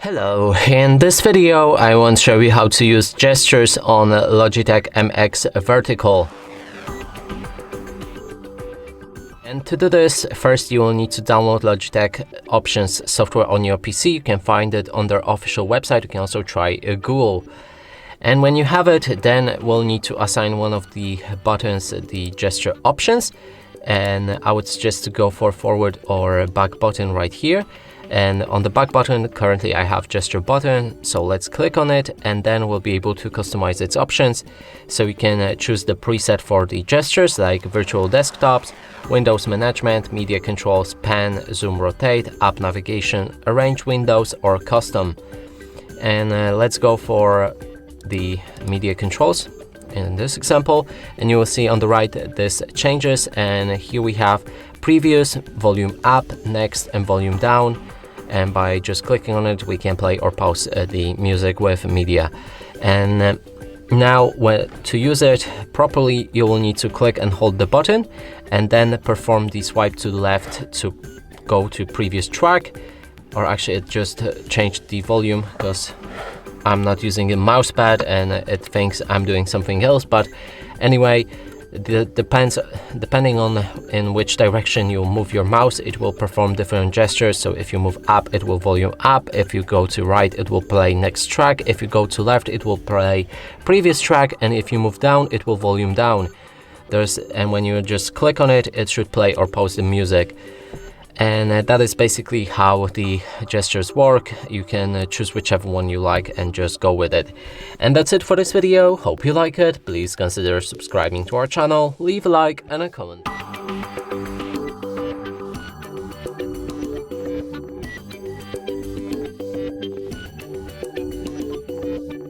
Hello, in this video I want to show you how to use gestures on Logitech MX Vertical. And to do this, first you will need to download Logitech Options software on your PC. You can find it on their official website. You can also try Google. And when you have it, then we'll need to assign one of the buttons the gesture options. And I would suggest to go for forward or back button right here. And on the back button, currently I have gesture button, so let's click on it and then we'll be able to customize its options. So you can choose the preset for the gestures like virtual desktops, Windows management, media controls, pan, zoom, rotate, app navigation, arrange windows or custom. And let's go for the media controls in this example, and you will see on the right this changes, and here we have previous, volume up, next and volume down. And by just clicking on it, we can play or pause the music with media. And now to use it properly, you will need to click and hold the button and then perform the swipe to the left to go to previous track. Or actually it just changed the volume because I'm not using a mouse pad and it thinks I'm doing something else. But anyway, depending on in which direction you move your mouse, it will perform different gestures. So if you move up, it will volume up. If you go to right, it will play next track. If you go to left, it will play previous track. And if you move down, it will volume down. And when you just click on it, it should play or pause the music. And that is basically how the gestures work. You can choose whichever one you like and just go with it. And that's it for this video. Hope you like it. Please consider subscribing to our channel, leave a like and a comment.